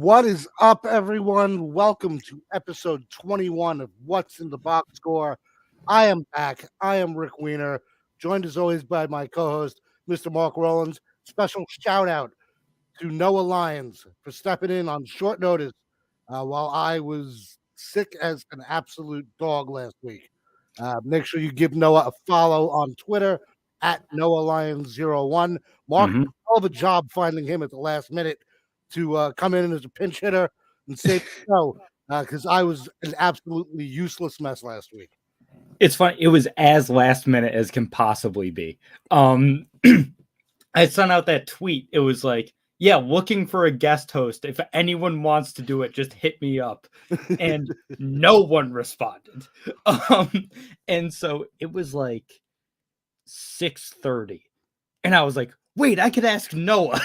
What is up, everyone? Welcome to episode 21 of What's in the Box Score. I am back. I am Rick Weiner, joined as always by my co-host, Mr. Mark Rollins. Special shout out to Noah Lyons for stepping in on short notice while I was sick as an absolute dog last week. Make sure you give Noah a follow on Twitter at NoahLyons01. Mark, hell of a job finding him at the last minute to come in as a pinch hitter and save the show because I was an absolutely useless mess last week. It's funny. It was as last minute as can possibly be. I sent out that tweet. It was like, yeah, looking for a guest host. If anyone wants to do it, just hit me up. And no one responded. And so it was like 6:30. And I was like, wait, I could ask Noah.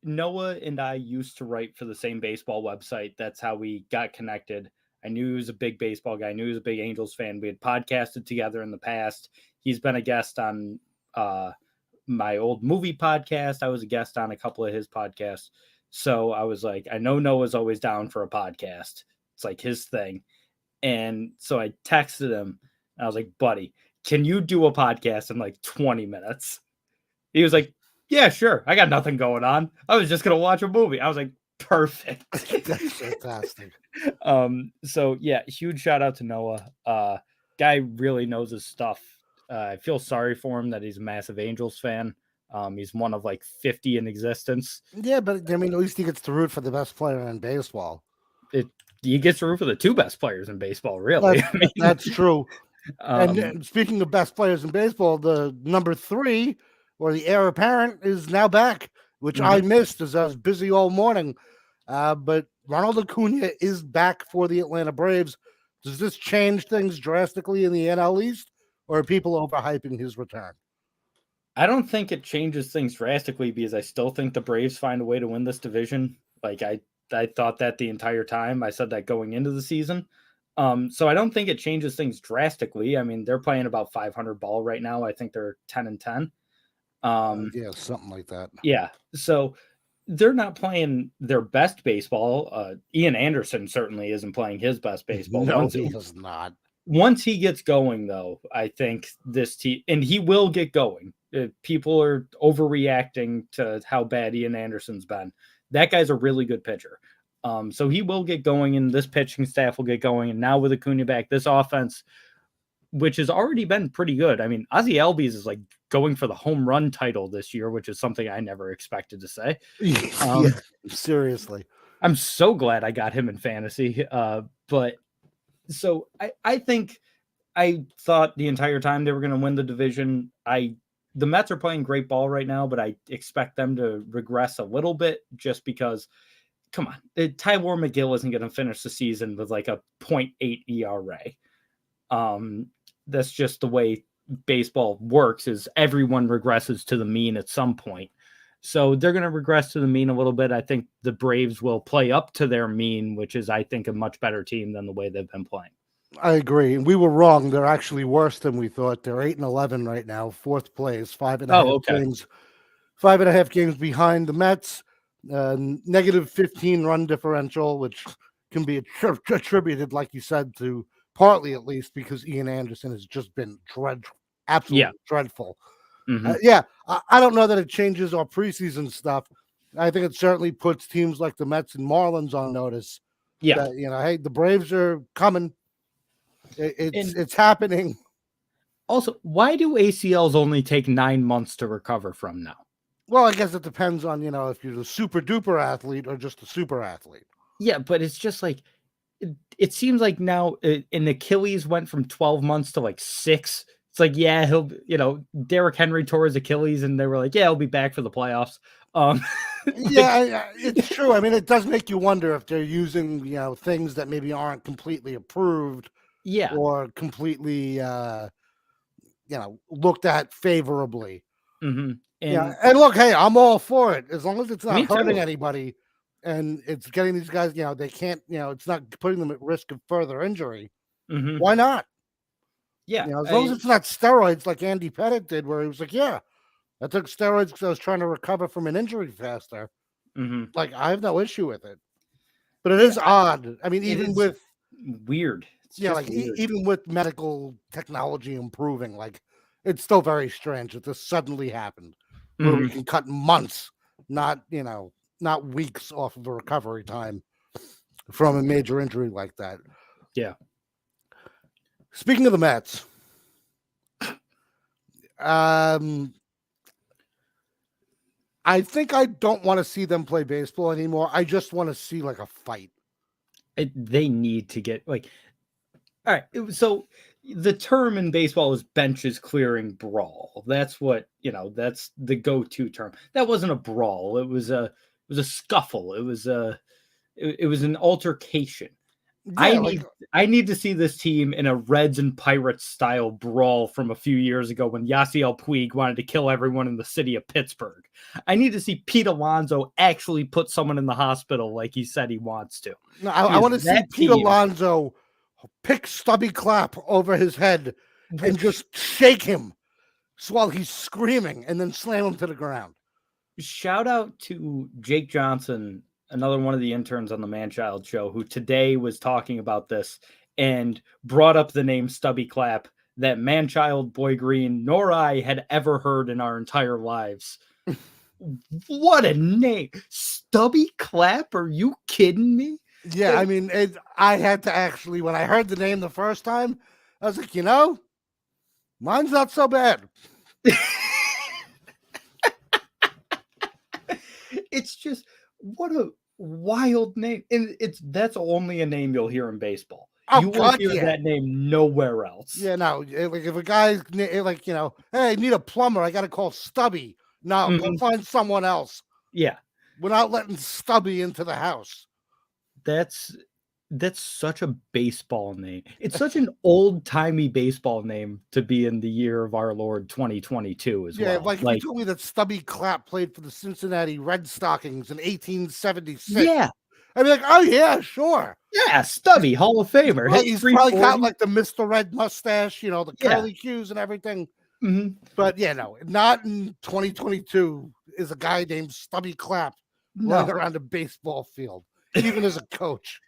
Noah and I used to write for the same baseball website. That's how we got connected. I knew he was a big baseball guy. I knew he was a big Angels fan. We had podcasted together in the past. He's been a guest on my old movie podcast. I was a guest on a couple of his podcasts. So I was like, I know Noah's always down for a podcast. It's like his thing. And so I texted him. And I was like, buddy, can you do a podcast in like 20 minutes? He was like, yeah, sure. I got nothing going on. I was just going to watch a movie. I was like, perfect. That's fantastic. So yeah, huge shout out to Noah. Guy really knows his stuff. I feel sorry for him that he's a massive Angels fan. He's one of like 50 in existence. Yeah, but I mean, at least he gets to root for the best player in baseball. He gets to root for the two best players in baseball, really. That's true. And speaking of best players in baseball, the number 3 or the heir apparent is now back, which I missed as I was busy all morning. But Ronald Acuna is back for the Atlanta Braves. Does this change things drastically in the NL East, or are people overhyping his return? I don't think it changes things drastically because I still think the Braves find a way to win this division. Like I thought that the entire time. I said that going into the season. So I don't think it changes things drastically. I mean, they're playing about 500 ball right now. I think they're 10-10. Yeah, something like that. Yeah. So they're not playing their best baseball. Ian Anderson certainly isn't playing his best baseball. No, he is not. Once he gets going, though, I think this team, and he will get going. People are overreacting to how bad Ian Anderson's been. That guy's a really good pitcher. So he will get going, and this pitching staff will get going. And now with Acuna back, this offense, which has already been pretty good. I mean, Ozzie Albies is like going for the home run title this year, which is something I never expected to say. Yeah, seriously. I'm so glad I got him in fantasy. But so I think I thought the entire time they were going to win the division. The Mets are playing great ball right now, but I expect them to regress a little bit just because, come on, Tyler McGill isn't going to finish the season with like a 0.8 ERA. That's just the way baseball works, is everyone regresses to the mean at some point. So they're going to regress to the mean a little bit. I think the Braves will play up to their mean, which is, I think, a much better team than the way they've been playing. I agree. And we were wrong. They're actually worse than we thought. They're 8-11 right now, 4th place, 5.5 games. 5.5 games behind the Mets. Negative 15 run differential, which can be attributed, like you said, to partly at least because Ian Anderson has just been absolutely dreadful. I don't know that it changes our preseason stuff. I think it certainly puts teams like the Mets and Marlins on notice. Yeah, that, hey, the Braves are coming. It's happening. Also, why do ACLs only take 9 months to recover from now? Well, I guess it depends on, if you're a super duper athlete or just a super athlete. Yeah, but it's just like, it seems like now an Achilles went from 12 months to like 6. It's like, yeah, he'll, Derrick Henry tore his Achilles and they were like, yeah, he'll be back for the playoffs. Yeah, it's true. I mean, it does make you wonder if they're using, things that maybe aren't completely approved. Yeah. Or completely, looked at favorably. Mm-hmm. And look, hey, I'm all for it. As long as it's not hurting anybody and it's getting these guys, they can't, it's not putting them at risk of further injury. Mm-hmm. Why not? Yeah. As long as it's not steroids like Andy Pettitte did, where he was like, yeah, I took steroids because I was trying to recover from an injury faster. Mm-hmm. Like, I have no issue with it. But it is odd. I mean, even with weird. It's just weird. Even with medical technology improving, like, it's still very strange that this suddenly happened, where we can cut months, not weeks off of a recovery time from a major injury like that. Yeah. Speaking of the Mets, I think I don't want to see them play baseball anymore. I just want to see like a fight. They need to get like, all right. So the term in baseball is benches clearing brawl. That's what, that's the go-to term. That wasn't a brawl. It was a scuffle. It was an altercation. Yeah, I need to see this team in a Reds and Pirates style brawl from a few years ago when Yasiel Puig wanted to kill everyone in the city of Pittsburgh. I need to see Pete Alonso actually put someone in the hospital like he said he wants to. No, I want to see Pete Alonso pick Stubby Clapp over his head and just shake him while he's screaming and then slam him to the ground. Shout out to Jake Johnson, another one of the interns on the Man-Child show, who today was talking about this and brought up the name Stubby Clapp that Man-Child, Boy Green, nor I had ever heard in our entire lives. What a name. Stubby Clapp? Are you kidding me? Yeah, I mean, I had to actually, when I heard the name the first time, I was like, mine's not so bad. It's just, what a wild name. And that's only a name you'll hear in baseball. You won't hear that name nowhere else. Yeah, no, like if a guy's like, hey, I need a plumber, I got to call Stubby. No, go find someone else. Yeah. We're not letting Stubby into the house. That's such a baseball name. It's such an old-timey baseball name to be in the year of our Lord 2022 as well. Yeah, like if you told me that Stubby Clapp played for the Cincinnati Red Stockings in 1876. Yeah. I'd be like, oh yeah, sure. Yeah, Stubby, Hall of Famer. He's probably got like the Mr. Red mustache, the curly cues and everything. Mm-hmm. But yeah, no, not in 2022 is a guy named Stubby Clapp running around a baseball field, even as a coach.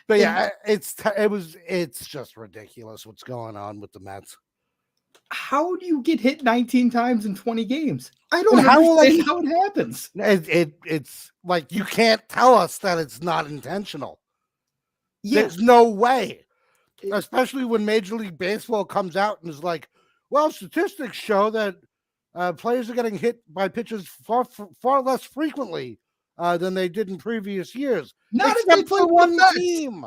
But yeah, it's just ridiculous what's going on with the Mets. How do you get hit 19 times in 20 games? I don't understand how it happens. It's like you can't tell us that it's not intentional. Yeah. There's no way. Especially when Major League Baseball comes out and is like, well, statistics show that players are getting hit by pitches far less frequently than they did in previous years. Not except for one team.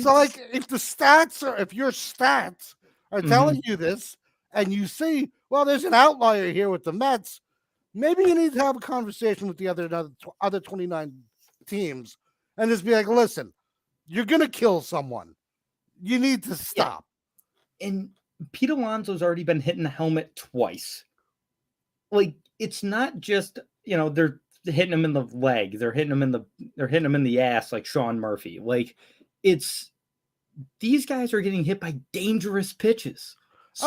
So, like, if your stats are telling you this, and you see, well, there's an outlier here with the Mets, maybe you need to have a conversation with the other 29 teams and just be like, listen, you're gonna kill someone. You need to stop. Yeah. And Pete Alonso's already been hitting the helmet twice. Like, it's not just they're hitting him in the leg, they're hitting him in the ass like Sean Murphy. Like, it's these guys are getting hit by dangerous pitches.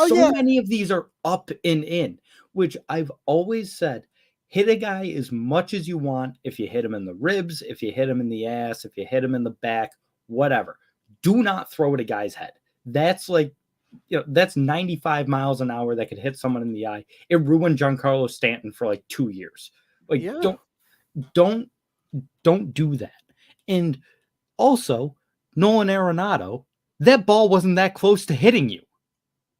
Many of these are up and in, which I've always said, hit a guy as much as you want. If you hit him in the ribs, if you hit him in the ass, if you hit him in the back, whatever. Do not throw at a guy's head. That's like, that's 95 miles an hour that could hit someone in the eye. It ruined Giancarlo Stanton for like 2 years. Like, don't do that. And also, Nolan Arenado, that ball wasn't that close to hitting you.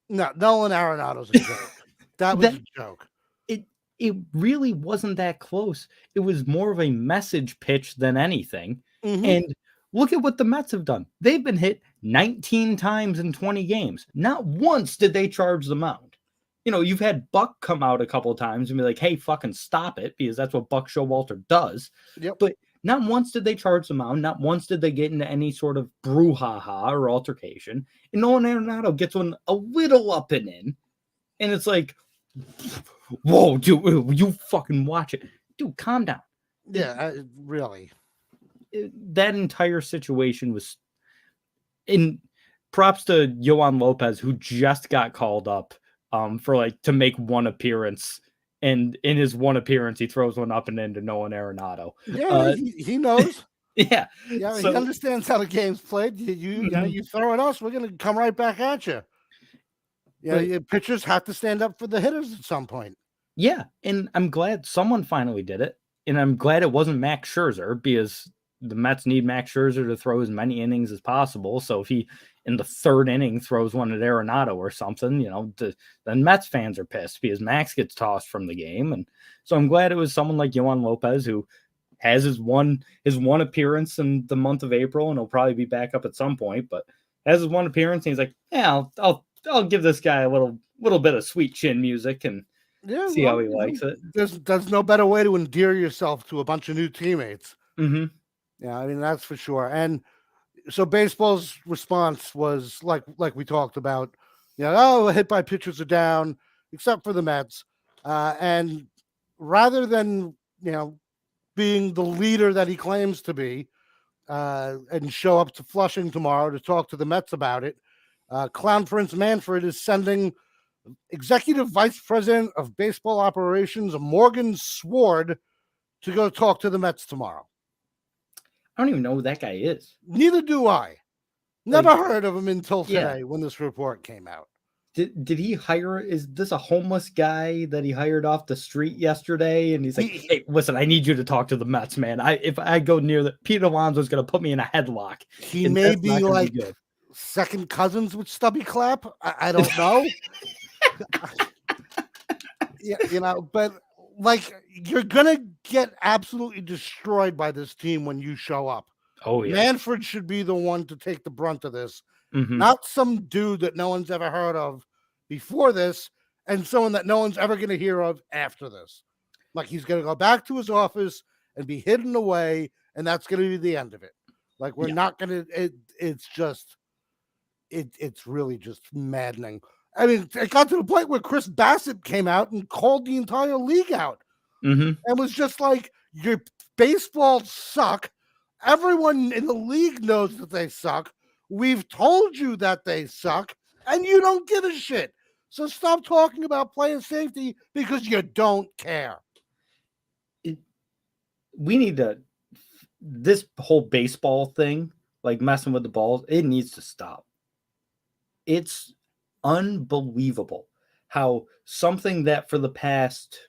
No, Nolan Arenado's a joke. That was a joke. It really wasn't that close. It was more of a message pitch than anything. Mm-hmm. And look at what the Mets have done. They've been hit 19 times in 20 games. Not once did they charge the mound. You've had Buck come out a couple of times and be like, hey, fucking stop it, because that's what Buck Showalter does. Yep. But not once did they charge the mound. Not once did they get into any sort of brouhaha or altercation. And Nolan Arenado gets one a little up and in. And it's like, whoa, dude, you fucking watch it. Dude, calm down. Yeah, really. That entire situation was in props to Yohan Lopez, who just got called up to make one appearance And in his one appearance, he throws one up and into Nolan Arenado. Yeah, he knows. Yeah. Yeah, So, he understands how the game's played. You throw at us, we're going to come right back at you. Yeah, pitchers have to stand up for the hitters at some point. Yeah, and I'm glad someone finally did it, and I'm glad it wasn't Max Scherzer because the Mets need Max Scherzer to throw as many innings as possible. So if he in the third inning throws one at Arenado or something, then Mets fans are pissed because Max gets tossed from the game. And so I'm glad it was someone like Yohan Lopez who has his one appearance in the month of April, and he'll probably be back up at some point, but has his one appearance, and he's like, yeah, I'll give this guy a little bit of sweet chin music and see how he likes it. There's no better way to endear yourself to a bunch of new teammates. Mm-hmm. Yeah, I mean, that's for sure. And so baseball's response was like we talked about, hit by pitchers are down, except for the Mets. And rather than, being the leader that he claims to be, and show up to Flushing tomorrow to talk to the Mets about it, Clown Prince Manfred is sending Executive Vice President of Baseball Operations Morgan Sword to go talk to the Mets tomorrow. I don't even know who that guy is. Neither do I. Never heard of him until today when this report came out. Did he hire? Is this a homeless guy that he hired off the street yesterday? And he's like, hey, listen, I need you to talk to the Mets, man. If I go near Pete Alonso's going to put me in a headlock. He may be like second cousins with Stubby Clapp. I don't know. Yeah, but like you're going to get absolutely destroyed by this team when you show up. Oh, yeah. Manfred should be the one to take the brunt of this. Not some dude that no one's ever heard of before this and someone that no one's ever going to hear of after this. Like he's going to go back to his office and be hidden away, and that's going to be the end of it. Like we're not going to it's really just maddening. I mean, it got to the point where Chris Bassett came out and called the entire league out and was just like, your baseball suck. Everyone in the league knows that they suck. We've told you that they suck, and you don't give a shit. So stop talking about player safety because you don't care. We need to, this whole baseball thing, like messing with the balls, it needs to stop. It's unbelievable how something that for the past,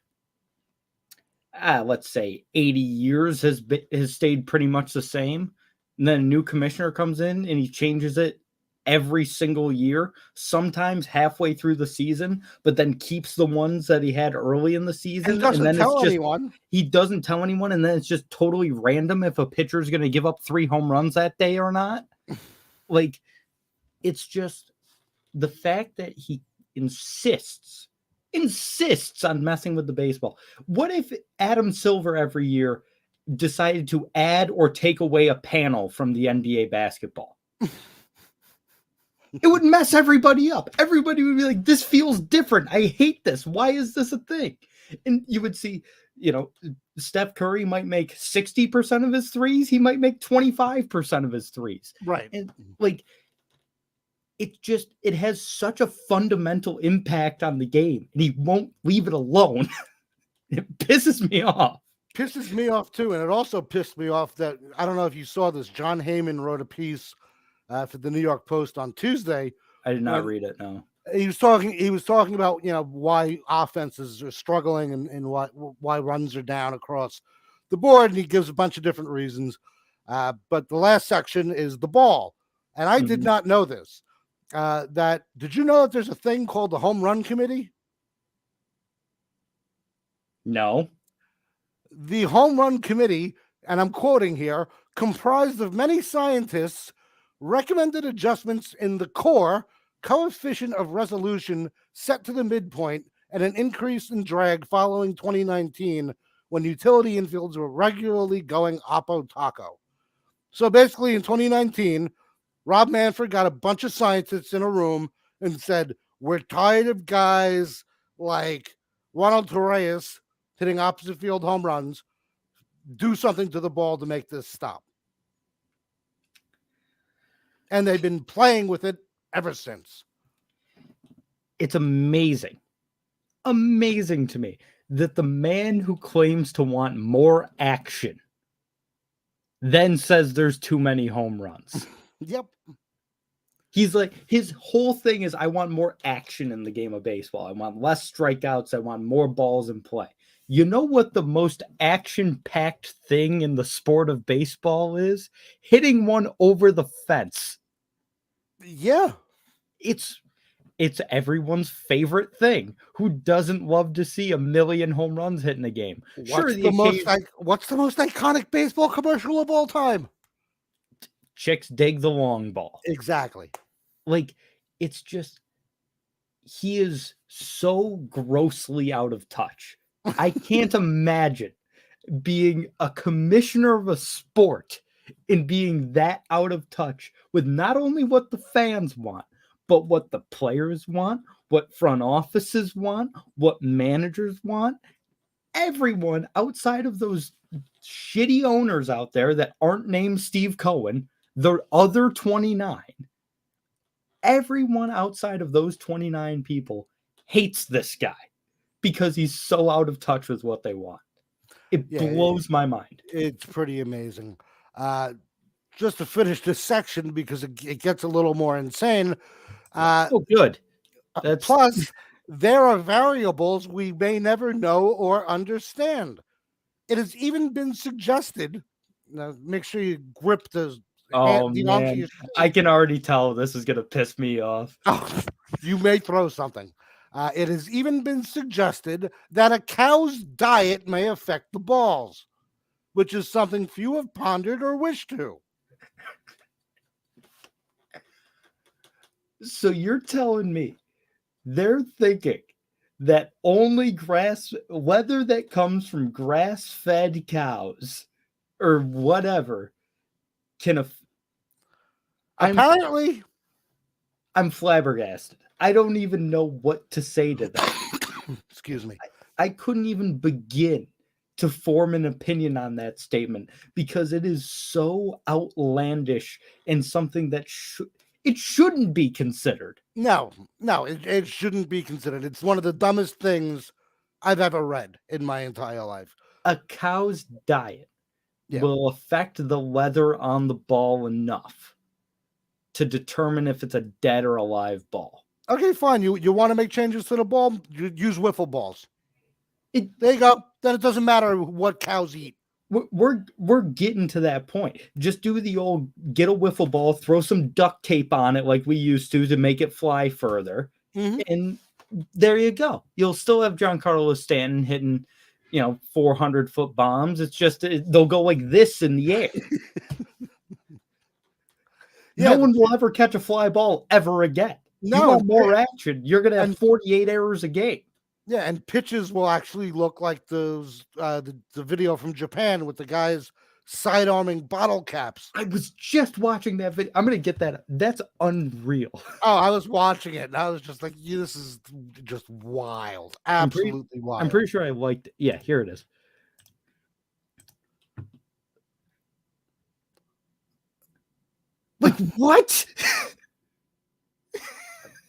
let's say 80 years has stayed pretty much the same. And then a new commissioner comes in and he changes it every single year, sometimes halfway through the season, but then keeps the ones that he had early in the season. And doesn't tell anyone. He doesn't tell anyone, and then it's just totally random if a pitcher is going to give up 3 home runs that day or not. Like, it's just the fact that he insists on messing with the baseball. What if Adam Silver every year decided to add or take away a panel from the NBA basketball? It would mess everybody up. Everybody would be like, this feels different. I hate this. Why is this a thing? And you would see, Steph Curry might make 60% of his threes. He might make 25% of his threes. Right. And like, it has such a fundamental impact on the game, and he won't leave it alone. It pisses me off. Pisses me off too, and it also pissed me off that, I don't know if you saw this, John Heyman wrote a piece for the New York Post on Tuesday. I did not read it, no. He was talking about, why offenses are struggling and why runs are down across the board, and he gives a bunch of different reasons. But the last section is the ball. And I did not know this. Did you know that there's a thing called the Home Run Committee? No. The Home Run Committee, and I'm quoting here, comprised of many scientists, recommended adjustments in the core coefficient of resolution set to the midpoint and an increase in drag following 2019 when utility infields were regularly going oppo taco. So basically in 2019, Rob Manfred got a bunch of scientists in a room and said, we're tired of guys like Ronald Torres hitting opposite field home runs. Do something to the ball to make this stop. And they've been playing with it ever since. It's amazing. Amazing to me that the man who claims to want more action then says there's too many home runs. Yep. He's like, his whole thing is, I want more action in the game of baseball. I want less strikeouts. I want more balls in play. You know what the most action-packed thing in the sport of baseball is? Hitting one over the fence. Yeah. It's everyone's favorite thing. Who doesn't love to see 1,000,000 home runs hit in a game? What's the most iconic baseball commercial of all time? Chicks dig the long ball. Exactly. Like, it's just, he is so grossly out of touch. I can't imagine being a commissioner of a sport and being that out of touch with not only what the fans want, but what the players want, what front offices want, what managers want. Everyone outside of those shitty owners out there that aren't named Steve Cohen, the other 29, everyone outside of those 29 people hates this guy because he's so out of touch with what they want. It blows my mind. It's pretty amazing. Just to finish this section, because it gets a little more insane. Good. Plus, there are variables we may never know or understand. It has even been suggested. Now, make sure you grip the man, I can already tell this is going to piss me off. Oh, you may throw something. It has even been suggested that a cow's diet may affect the balls, which is something few have pondered or wished to. So you're telling me they're thinking that only whether that comes from grass-fed cows or whatever can apparently I'm flabbergasted. I don't even know what to say to that. Excuse me. I couldn't even begin to form an opinion on that statement because it is so outlandish and something that it shouldn't be considered. No, it shouldn't be considered. It's one of the dumbest things I've ever read in my entire life. A cow's diet will affect the leather on the ball enough to determine if it's a dead or alive ball. Okay, fine. You want to make changes to the ball? You use wiffle balls. There you go. Then it doesn't matter what cows eat. We're getting to that point. Just do the old get a wiffle ball, throw some duct tape on it like we used to make it fly further, and there you go. You'll still have Giancarlo Stanton hitting, 400-foot bombs. It's just they'll go like this in the air. No one will ever catch a fly ball ever again. No, you want more action. You're going to have 48 errors a game. Yeah, and pitches will actually look like those the video from Japan with the guys side-arming bottle caps. I was just watching that video. I'm going to get that. That's unreal. Oh, I was watching it, and I was just like, this is just wild. Absolutely wild. I'm pretty sure I liked it. Yeah, here it is. Like, what?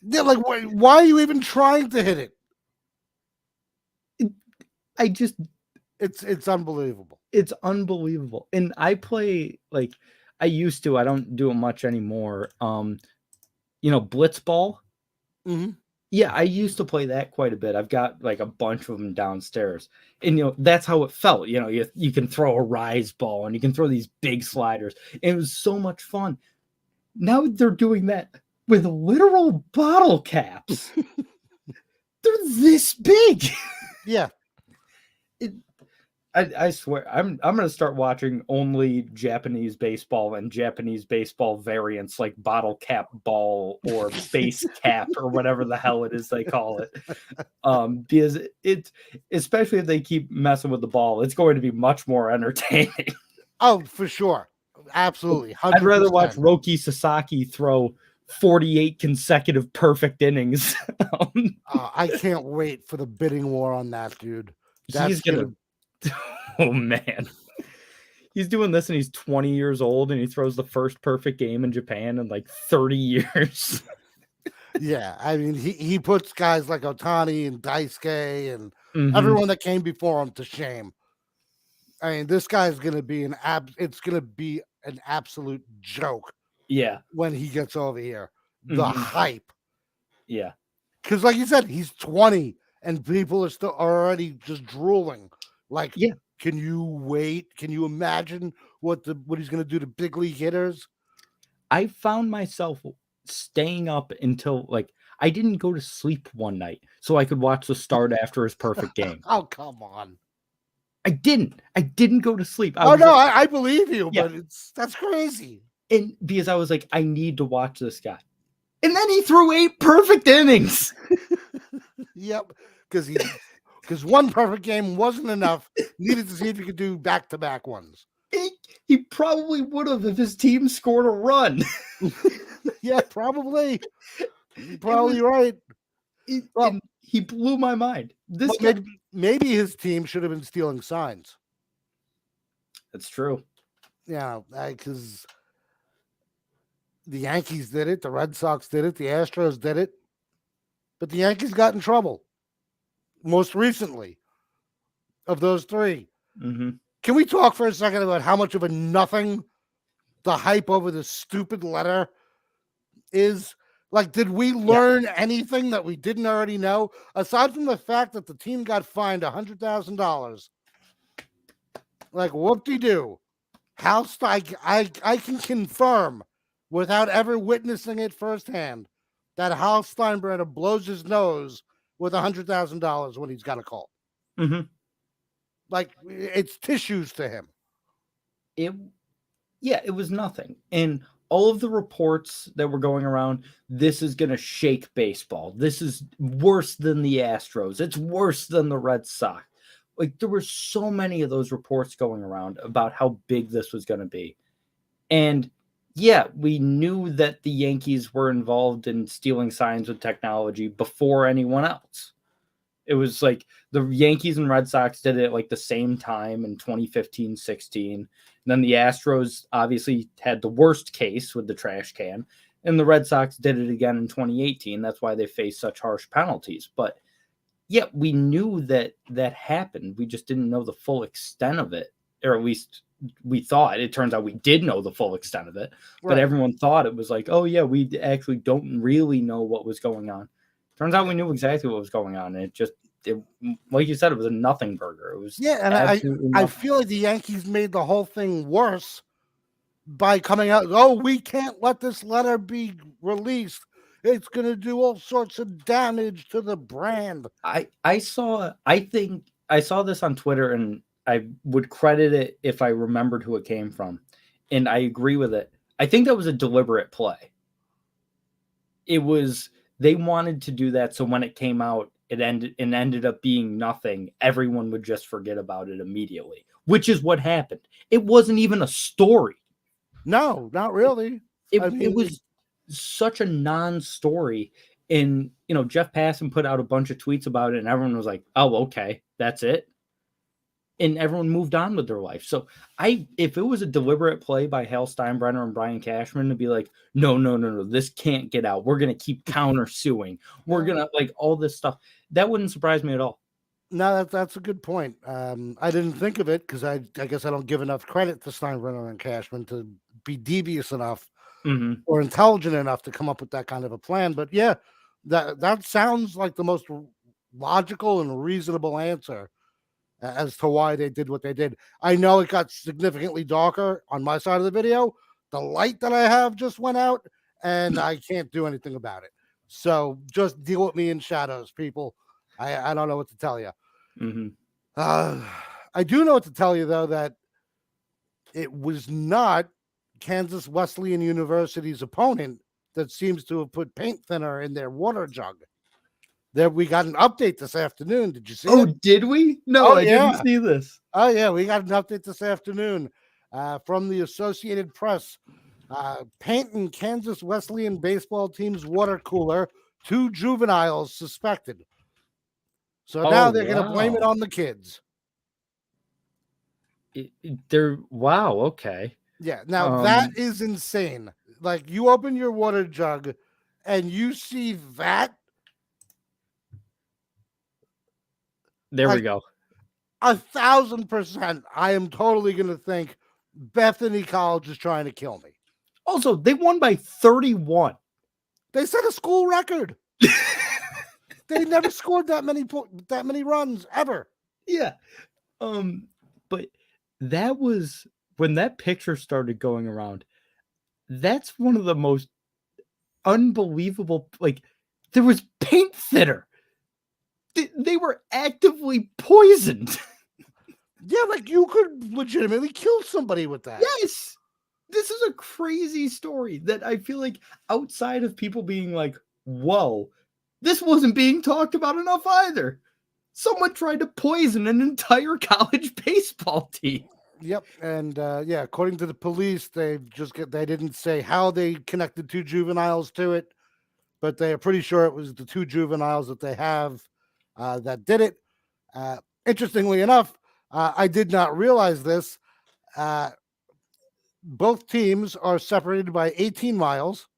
Yeah, like, why are you even trying to hit it? It's unbelievable. It's unbelievable. And I play, like, I used to, I don't do it much anymore. Blitzball. Mm-hmm. Yeah, I used to play that quite a bit. I've got like a bunch of them downstairs. And, that's how it felt. You can throw a rise ball and you can throw these big sliders. And it was so much fun. Now they're doing that with literal bottle caps. They're this big. Yeah. I swear, I'm going to start watching only Japanese baseball and Japanese baseball variants like bottle cap ball or base cap or whatever the hell it is they call it. Because it's, especially if they keep messing with the ball, it's going to be much more entertaining. Oh, for sure. Absolutely. 100%. I'd rather watch Roki Sasaki throw 48 consecutive perfect innings. I can't wait for the bidding war on that, dude. He's gonna. Oh man, he's doing this and he's 20 years old and he throws the first perfect game in Japan in like 30 years. Yeah, I mean, he puts guys like Otani and Daisuke and Mhm. everyone that came before him to shame. I mean, this guy's gonna be it's gonna be an absolute joke Yeah. when he gets over here. The Mhm. hype. Yeah. Because like you said, he's 20 and people are still already just drooling. Like, Yeah. can you wait? Can you imagine what he's gonna do to big league hitters? I found myself staying up until, like, I didn't go to sleep one night so I could watch the start after his perfect game. Oh, come on. I didn't. I didn't go to sleep. I Oh was no, like, I believe you, yeah, but that's crazy. and because I was like, I need to watch this guy. And then he threw 8 perfect innings. Yep. Because one perfect game wasn't enough. Needed to see if he could do back-to-back ones. He probably would have if his team scored a run. Yeah, probably. You're It was probably right. Well, and he blew my mind. This but guy. maybe his team should have been stealing signs. That's true. Yeah, because the Yankees did it, the Red Sox did it, the Astros did it, but the Yankees got in trouble most recently of those three. Mhm. Can we talk for a second about how much of a nothing the hype over this stupid letter is? Like, did we Yeah. learn anything that we didn't already know? Aside from the fact that the team got fined $100,000, like, whoop-de-doo. I can confirm, without ever witnessing it firsthand, that Hal Steinbrenner blows his nose with $100,000 when he's got a call. Mhm. Like, it's tissues to him. It Yeah, it was nothing. And all of the reports that were going around, this is going to shake baseball. This is worse than the Astros. It's worse than the Red Sox. Like, there were so many of those reports going around about how big this was going to be. And yeah, we knew that the Yankees were involved in stealing signs with technology before anyone else. It was like the Yankees and Red Sox did it like the same time in 2015, 16. And then the Astros obviously had the worst case with the trash can. And the Red Sox did it again in 2018. That's why they faced such harsh penalties. But yeah, we knew that that happened. We just didn't know the full extent of it, or at least we thought. It turns out we did know the full extent of it, but Right. everyone thought it was like, oh yeah, we actually don't really know what was going on. Turns out we knew exactly what was going on. And it, like you said, it was a nothing burger. It was Yeah, and absolutely I nothing. feel like the Yankees made the whole thing worse by coming out, oh, we can't let this letter be released. It's going to do all sorts of damage to the brand. I think I saw this on Twitter, and I would credit it if I remembered who it came from. And I agree with it. I think that was a deliberate play. It was, they wanted to do that so when it came out, it ended up being nothing. Everyone would just forget about it immediately, which is what happened. It wasn't even a story. No, not really. I It mean, was such a non-story. And Jeff Passan put out a bunch of tweets about it, and everyone was like, "Oh, okay, that's it." And everyone moved on with their life. So if it was a deliberate play by Hal Steinbrenner and Brian Cashman to be like, no, this can't get out. We're gonna keep countersuing. We're gonna like all this stuff. That wouldn't surprise me at all. no, that's a good point. I didn't think of it because I guess I don't give enough credit to Steinbrenner and Cashman to be devious enough Mm-hmm. or intelligent enough to come up with that kind of a plan. But yeah, that sounds like the most logical and reasonable answer as to why they did what they did. I know it got significantly darker on my side of the video. The light that I have just went out, and I can't do anything about it. So just deal with me in shadows, people. I don't know what to tell you. Mm-hmm. Uh, I do know what to tell you, though, that it was not Kansas Wesleyan University's opponent that seems to have put paint thinner in their water jug. There, we got an update this afternoon. Did you see Oh, it? did we? No, Oh I didn't yeah. see this. Oh yeah, we got an update this afternoon from the Associated Press. Paint in Kansas Wesleyan baseball team's water cooler. 2 juveniles suspected. So Oh now they're going to blame it wow. on the kids. They're wow. Okay. Yeah. Now that Um. is insane. Like, you open your water jug and you see that, There we like go. 1,000%, I am totally going to think Bethany College is trying to kill me. Also, they won by 31. They set a school record. They never scored that many runs ever. Yeah. But that was when that picture started going around. That's one of the most unbelievable. Like, there was paint thinner. They were actively poisoned. Yeah, like you could legitimately kill somebody with that. Yes. This is a crazy story that I feel like outside of people being like, whoa, this wasn't being talked about enough either. Someone tried to poison an entire college baseball team. Yep, and yeah, according to the police, they didn't say how they connected 2 juveniles to it, but they are pretty sure it was the 2 juveniles that they have that did it. Interestingly enough, I did not realize this. Both teams are separated by 18 miles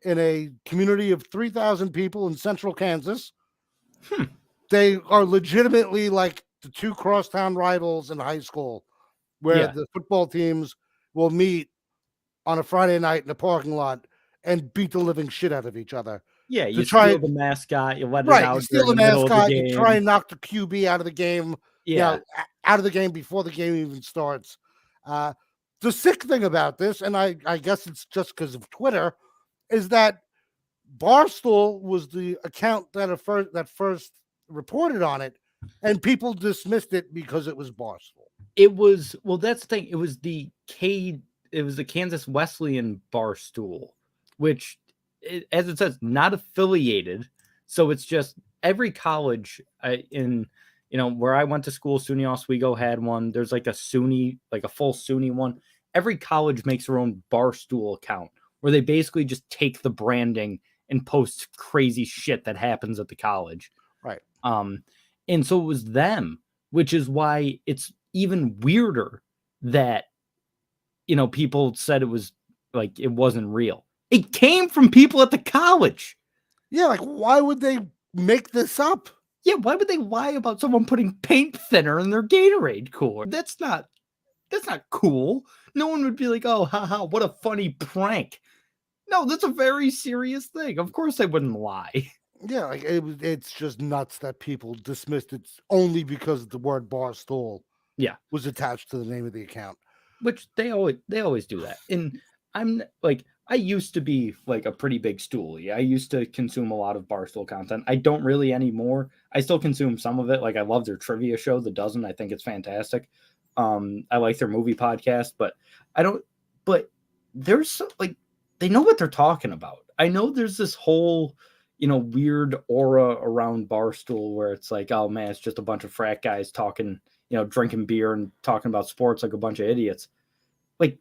in a community of 3,000 people in central Kansas. They are legitimately like the 2 crosstown rivals in high school, where the football teams will meet on a Friday night in a parking lot and beat the living shit out of each other. Yeah, you try steal the mascot, you let it Right, out you steal the during the middle of the mascot, you game. try and knock the QB out of the game, Yeah. out of the game before the game even starts. The sick thing about this, and I guess it's just because of Twitter, is that Barstool was the account that first reported on it, and people dismissed it because it was Barstool. It was, well, that's the thing. It was the Kansas Wesleyan Barstool, which, as it says, not affiliated. So it's just every college in, where I went to school, SUNY Oswego had one. There's like a SUNY, like a full SUNY one. Every college makes their own Barstool account where they basically just take the branding and post crazy shit that happens at the college. Right. And so it was them, which is why it's even weirder that, people said it was like, it wasn't real. It came from people at the college. Yeah, like why would they make this up? Yeah, why would they lie about someone putting paint thinner in their Gatorade cooler? That's not cool. No one would be like, oh, haha, what a funny prank. No, that's a very serious thing. Of course they wouldn't lie. Yeah, like it's just nuts that people dismissed it only because the word Barstool was attached to the name of the account. Which they always do that. And I'm like, I used to be like a pretty big stoolie. I used to consume a lot of Barstool content. I don't really anymore. I still consume some of it. Like I love their trivia show, The Dozen. I think it's fantastic. I like their movie podcast, but there's like, they know what they're talking about. I know there's this whole, weird aura around Barstool where it's like, oh man, it's just a bunch of frat guys talking, drinking beer and talking about sports like a bunch of idiots. Like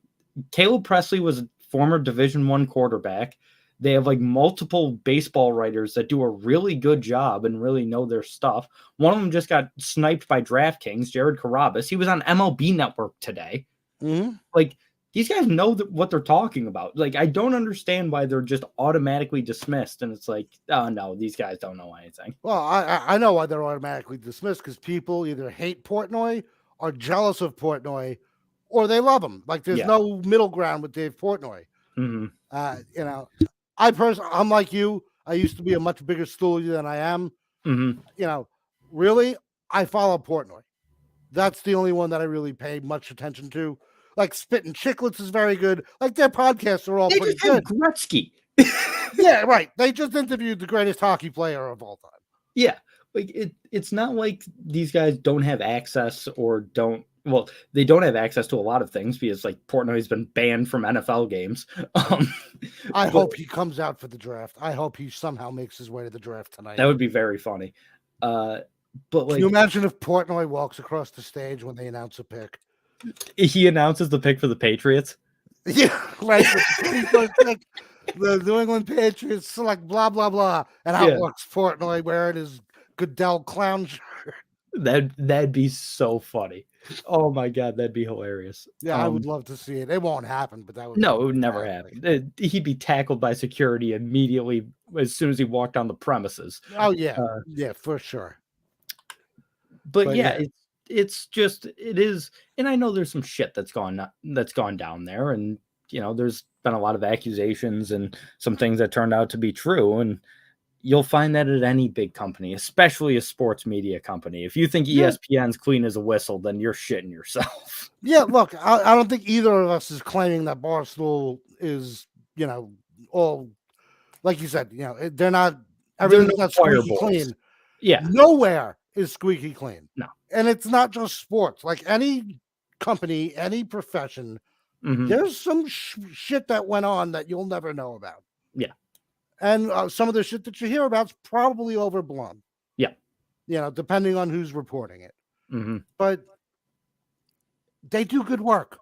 Caleb Presley was a former Division I quarterback. They have like multiple baseball writers that do a really good job and really know their stuff. One of them just got sniped by DraftKings, Jared Carabas. He was on MLB Network today. Mm-hmm. Like, these guys know what they're talking about. Like, I don't understand why they're just automatically dismissed. And it's like, oh, no, these guys don't know anything. Well, I know why they're automatically dismissed, because people either hate Portnoy, are jealous of Portnoy, or they love him. Like, there's no middle ground with Dave Portnoy. Mm-hmm. I'm like you. I used to be a much bigger stoolie than I am. Mm-hmm. Really, I follow Portnoy. That's the only one that I really pay much attention to. Like Spittin' Chicklets is very good. Like their podcasts are all pretty good. Gretzky. Yeah, right. They just interviewed the greatest hockey player of all time. Yeah, like it's not like these guys don't have access or don't. Well, they don't have access to a lot of things because like Portnoy's been banned from NFL games. I hope he comes out for the draft. I hope he somehow makes his way to the draft tonight. That would be very funny. But like, can you imagine if Portnoy walks across the stage when they announce a pick? He announces the pick for the Patriots. Yeah, like the New England Patriots select blah blah blah, and out walks Portnoy wearing his Goodell clown shirt. That'd be so funny. Oh my god, that'd be hilarious. Yeah, I would love to see it. It won't happen, but that would. No, it would never happen. He'd be tackled by security immediately, as soon as he walked on the premises. Oh yeah, Uh, yeah, for sure. but yeah, it's just it is, and I know there's some shit that's gone down there, and there's been a lot of accusations and some things that turned out to be true, and you'll find that at any big company, especially a sports media company. If you think ESPN's clean as a whistle, then you're shitting yourself. Yeah, look, I don't think either of us is claiming that Barstool is, all like you said, they're not. Everything's not squeaky clean. Yeah, nowhere is squeaky clean. No, and it's not just sports. Like any company, any profession, there's some shit that went on that you'll never know about. Yeah, and some of the shit that you hear about is probably overblown. Yeah, depending on who's reporting it. But they do good work.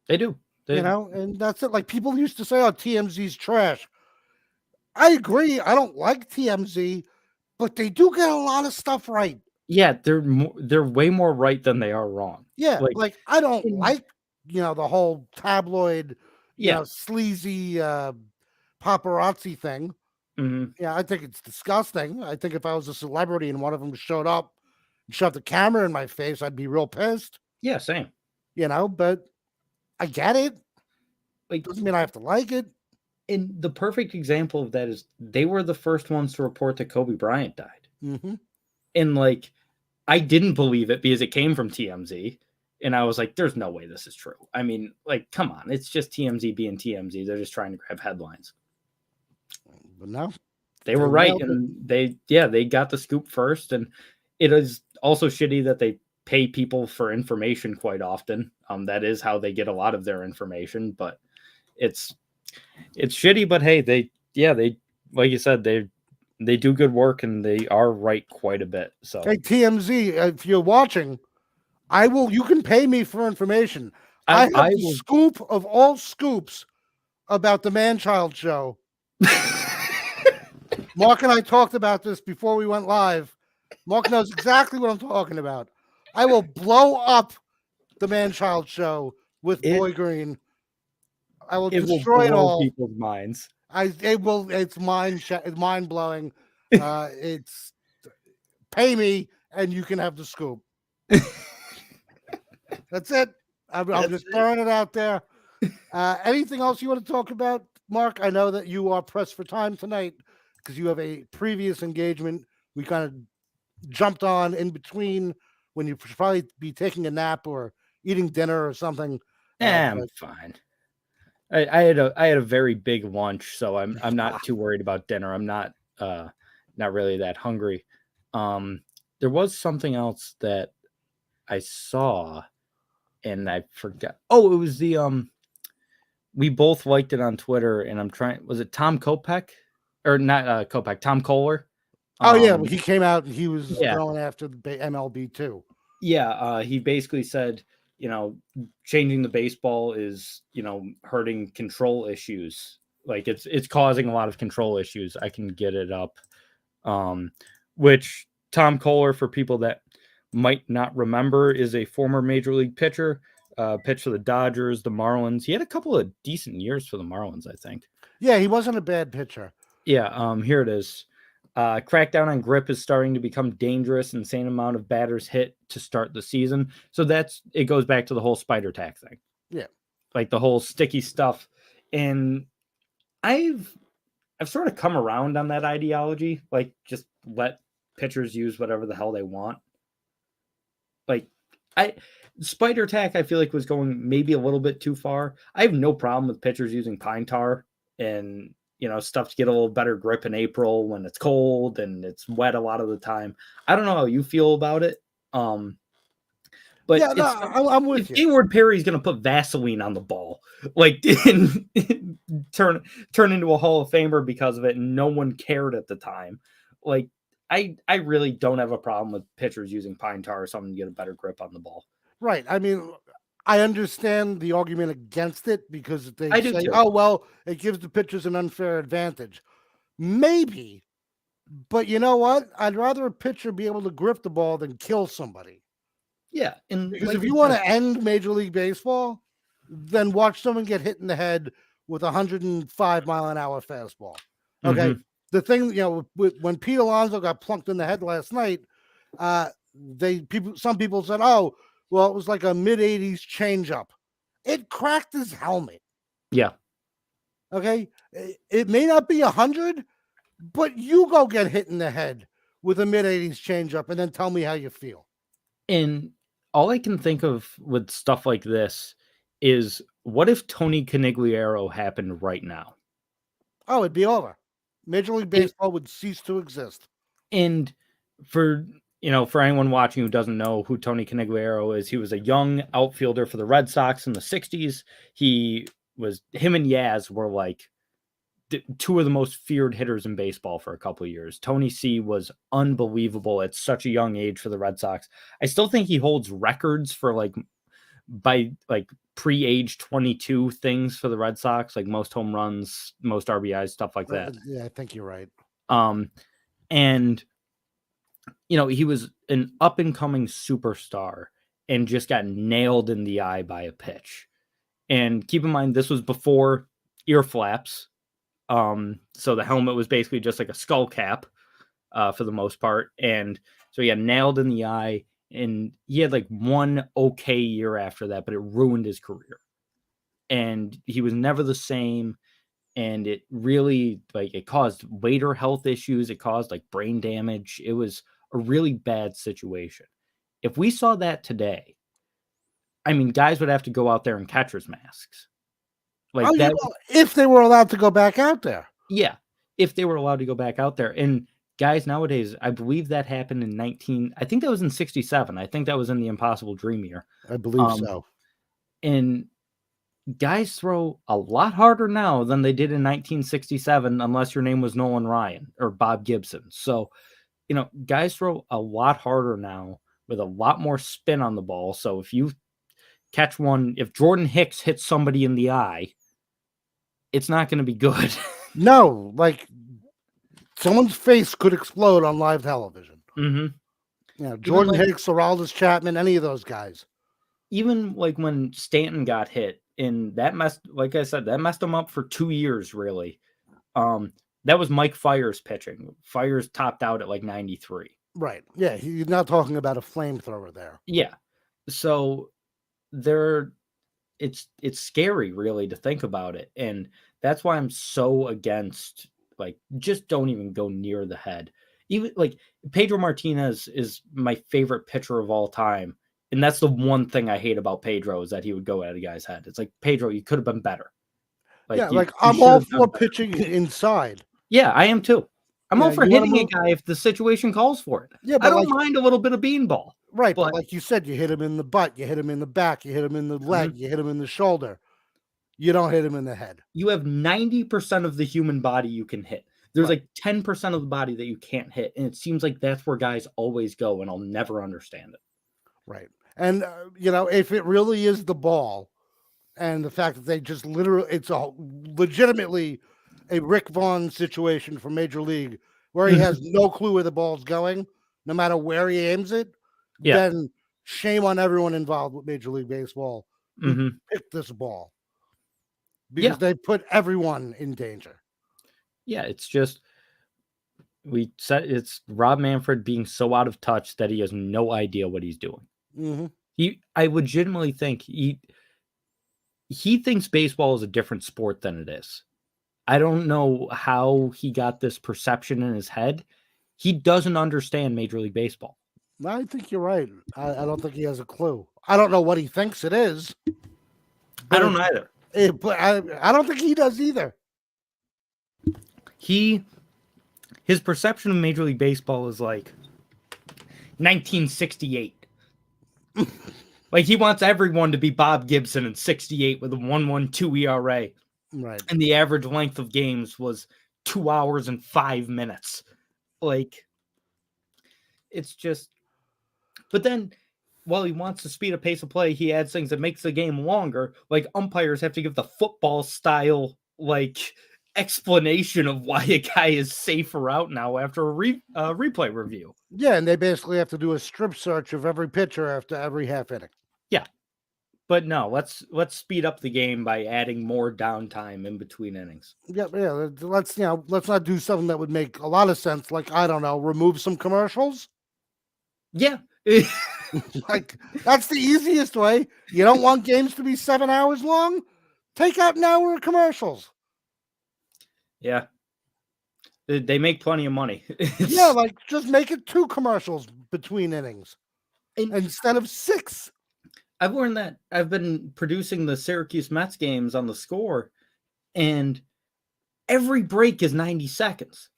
They do. And that's it. Like people used to say, "Oh, TMZ's trash." I agree. I don't like TMZ, but they do get a lot of stuff right. Yeah, they're way more right than they are wrong. Yeah, like I don't like the whole tabloid, sleazy paparazzi thing. Yeah, I think it's disgusting. I think if I was a celebrity and one of them showed up and shoved the camera in my face, I'd be real pissed. Yeah, same. But I get it. Like, doesn't mean I have to like it. And the perfect example of that is they were the first ones to report that Kobe Bryant died. And like, I didn't believe it because it came from TMZ. And I was like, there's no way this is true. I mean, like, come on. It's just TMZ being TMZ. They're just trying to grab headlines. But no. They were right. And they got the scoop first. And it is also shitty that they pay people for information quite often. That is how they get a lot of their information. But it's shitty. But hey, they like you said, they do good work and they are right quite a bit. So hey, TMZ, if you're watching, you can pay me for information. I have the scoop of all scoops about the Man-Child show. Mark and I talked about this before we went live. Mark knows exactly what I'm talking about. I will blow up the Man-Child show with Boy Green. I will destroy it all. People's minds. It's mind blowing. It's pay me and you can have the scoop. That's it. I'm just throwing it out there. Anything else you want to talk about, Mark? I know that you are pressed for time tonight because you have a previous engagement. We kind of jumped on in between when you should probably be taking a nap or eating dinner or something. I'm fine. I had a very big lunch, so I'm not too worried about dinner. I'm not really that hungry. There was something else that I saw and I forgot. Oh, it was the we both liked it on Twitter, and was it Tom Kopech? Or not Kopech, Tom Kohler? Oh yeah, he came out and he was going after the MLB too. Yeah, he basically said, changing the baseball is, hurting control issues. Like it's causing a lot of control issues. I can get it up. Which Tom Kohler, for people that might not remember, is a former major league pitcher. Pitched for the Dodgers, the Marlins. He had a couple of decent years for the Marlins, I think. Yeah, he wasn't a bad pitcher. Yeah, here it is. Crackdown on grip is starting to become dangerous. Insane amount of batters hit to start the season. So it goes back to the whole spider tack thing. Yeah. Like the whole sticky stuff. And I've sort of come around on that ideology. Like, just let pitchers use whatever the hell they want. Like, spider tack, I feel like, was going maybe a little bit too far. I have no problem with pitchers using pine tar and stuff to get a little better grip in April when it's cold and it's wet a lot of the time. I don't know how you feel about it. But yeah, no, I'm with you. Hayward Perry's going to put Vaseline on the ball, like, and turn into a Hall of Famer because of it, and no one cared at the time. Like, I really don't have a problem with pitchers using pine tar or something to get a better grip on the ball. Right. I mean, I understand the argument against it because they say, "Oh, well, it gives the pitchers an unfair advantage." Maybe, but you know what? I'd rather a pitcher be able to grip the ball than kill somebody. Yeah, and because if you want to end Major League Baseball, then watch someone get hit in the head with a 105-mile-an-hour fastball. Okay, the thing, when Pete Alonso got plunked in the head last night, some people said, "Oh, well, it was like a mid-'80s changeup." It cracked his helmet. Yeah. Okay, it may not be 100, but you go get hit in the head with a mid-'80s changeup, and then tell me how you feel. And all I can think of with stuff like this is, what if Tony Conigliaro happened right now? Oh, it'd be over. Major League Baseball would cease to exist. And for anyone watching who doesn't know who Tony Conigliaro is, he was a young outfielder for the Red Sox in the 60s. Him and Yaz were like two of the most feared hitters in baseball for a couple of years. Tony C was unbelievable at such a young age for the Red Sox. I still think he holds records for by pre-age 22 things for the Red Sox, like most home runs, most RBIs, stuff like that. Yeah, I think you're right. And he was an up and coming superstar and just got nailed in the eye by a pitch. And keep in mind, this was before ear flaps. So the helmet was basically just like a skull cap for the most part. And so he got nailed in the eye, and he had like one okay year after that, but it ruined his career. And he was never the same. And it really, it caused later health issues. It caused brain damage. It was a really bad situation. If we saw that today, I mean, guys would have to go out there in catcher's masks. If they were allowed to go back out there. Yeah, if they were allowed to go back out there. And guys nowadays, I believe that happened I think that was in 67. I think that was in the Impossible Dream year. I believe so. And guys throw a lot harder now than they did in 1967, unless your name was Nolan Ryan or Bob Gibson. So, guys throw a lot harder now with a lot more spin on the ball. So if you catch one, if Jordan Hicks hits somebody in the eye, it's not going to be good. No, someone's face could explode on live television. Mm-hmm. Jordan Hicks, Aroldis Chapman, any of those guys. Even when Stanton got hit, and that messed him up for 2 years, really. That was Mike Fiers pitching. Fiers topped out at 93. Right. Yeah, you're not talking about a flamethrower there. Yeah. So it's scary, really, to think about it. And that's why I'm so against, just don't even go near the head. Even Pedro Martinez is my favorite pitcher of all time. And that's the one thing I hate about Pedro, is that he would go at a guy's head. It's Pedro, you could have been better. I'm all for pitching inside. Yeah, I am too. I'm all for hitting a guy if the situation calls for it. Yeah, but I don't mind a little bit of beanball. Right, but like you said, you hit him in the butt, you hit him in the back, you hit him in the leg, you hit him in the shoulder. You don't hit him in the head. You have 90% of the human body you can hit. There's 10% of the body that you can't hit, and it seems like that's where guys always go, and I'll never understand it. Right. And, if it really is the ball and the fact that they just it's legitimately a Rick Vaughn situation for Major League where he has no clue where the ball's going, no matter where he aims it, then shame on everyone involved with Major League Baseball who picked this ball. Because they put everyone in danger. Yeah, it's just, it's Rob Manfred being so out of touch that he has no idea what he's doing. Mm-hmm. I legitimately think he thinks baseball is a different sport than it is. I don't know how he got this perception in his head. He doesn't understand Major League Baseball. I think you're right. I don't think he has a clue. I don't know what he thinks it is. I don't either. But I don't think he does either. His perception of Major League Baseball is 1968. He wants everyone to be Bob Gibson in 68 with a 1.12 ERA. Right. And the average length of games was 2 hours and 5 minutes. It's just, but then while he wants to speed up pace of play, he adds things that makes the game longer. Umpires have to give the football style, explanation of why a guy is safer out now after a replay review. Yeah, and they basically have to do a strip search of every pitcher after every half inning. Yeah. But no, let's speed up the game by adding more downtime in between innings. Yeah. Let's let's not do something that would make a lot of sense. Like, I don't know, remove some commercials. Yeah. Like, that's the easiest way. You don't want games to be 7 hours long? Take out an hour of commercials. Yeah. They make plenty of money. Yeah, like, just make it 2 commercials between innings instead of 6. I've learned that. I've been producing the Syracuse Mets games on the Score, and every break is 90 seconds.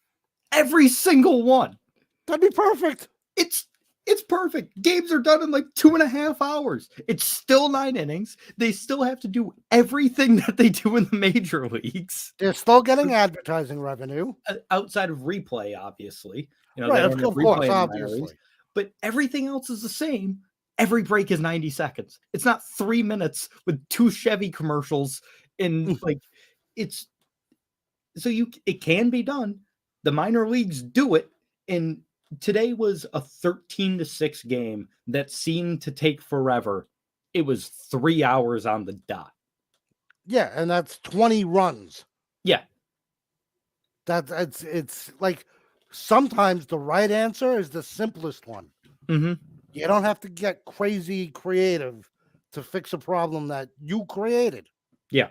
Every single one. That'd be perfect. It's perfect. Games are done in like 2.5 hours. It's still 9 innings. They still have to do everything that they do in the major leagues. They're still getting advertising revenue. Outside of replay, obviously. Right, they don't have of course, replay in the minor obviously. leagues, but everything else is the same. Every break is 90 seconds. It's not 3 minutes with 2 Chevy commercials and like it's so it can be done. The minor leagues do it, and today was a 13-6 game that seemed to take forever. It was 3 hours on the dot. Yeah, and that's 20 runs. Yeah. It's like sometimes the right answer is the simplest one. Mm-hmm. You don't have to get crazy creative to fix a problem that you created. Yeah.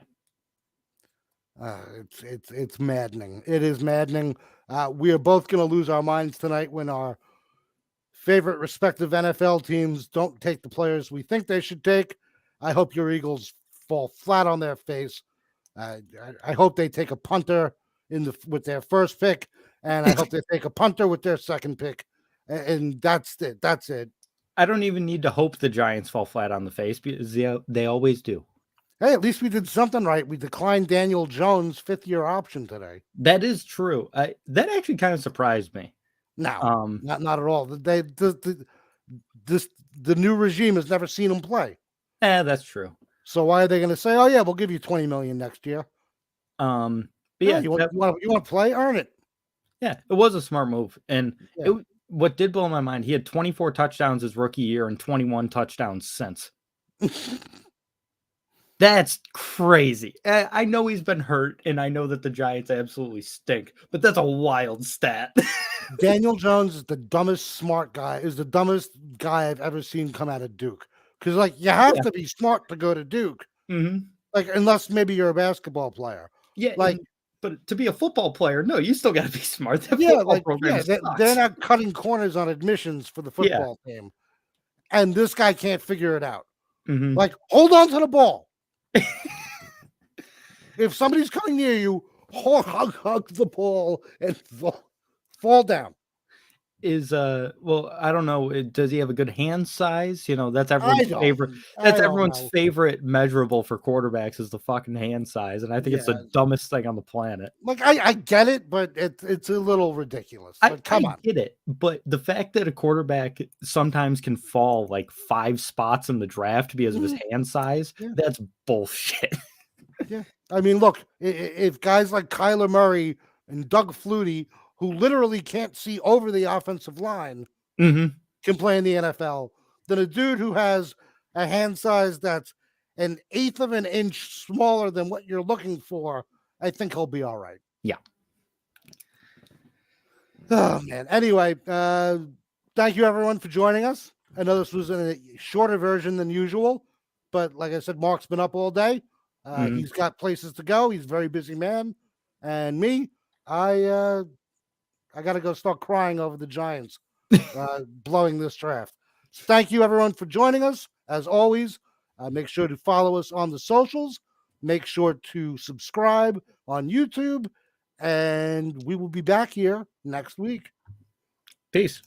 It's maddening. It is maddening. We are both going to lose our minds tonight when our favorite respective NFL teams don't take the players we think they should take. I hope your Eagles fall flat on their face. I hope they take a punter with their first pick, and I hope they take a punter with their second pick, and that's it. That's it. I don't even need to hope the Giants fall flat on the face because they always do. Hey, at least we did something right. We declined Daniel Jones' 5th-year option today. That is true. That actually kind of surprised me. No, not at all. The new regime has never seen him play. That's true. So why are they going to say, "Oh yeah, we'll give you $20 million next year"? But yeah, you want to play, earn it. Yeah, it was a smart move, and what did blow my mind, he had 24 touchdowns his rookie year and 21 touchdowns since. That's crazy. I know he's been hurt, and I know that the Giants absolutely stink, but that's a wild stat. Daniel Jones is the dumbest guy I've ever seen come out of Duke. Because, like, you have to be smart to go to Duke. Mm-hmm. Like, unless maybe you're a basketball player. Yeah, like, but to be a football player, no, you still got to be smart. They're not cutting corners on admissions for the football team, and this guy can't figure it out. Mm-hmm. Like, hold on to the ball. If somebody's coming near you, hug the ball and fall down. I don't know. Does he have a good hand size? That's everyone's favorite. That's everyone's favorite measurable for quarterbacks is the fucking hand size, and I think it's the dumbest thing on the planet. Like, I get it, but it's a little ridiculous. Come on, I get it, but the fact that a quarterback sometimes can fall like 5 spots in the draft because of his hand size, that's bullshit. Yeah, I mean, look, if guys like Kyler Murray and Doug Flutie, who literally can't see over the offensive line, can play in the NFL, then a dude who has a hand size that's 1/8 of an inch smaller than what you're looking for, I think he'll be all right. Yeah. Oh, man. Anyway, thank you, everyone, for joining us. I know this was in a shorter version than usual, but like I said, Mark's been up all day. He's got places to go. He's a very busy man. And me, I got to go start crying over the Giants blowing this draft. So thank you, everyone, for joining us. As always, make sure to follow us on the socials. Make sure to subscribe on YouTube. And we will be back here next week. Peace.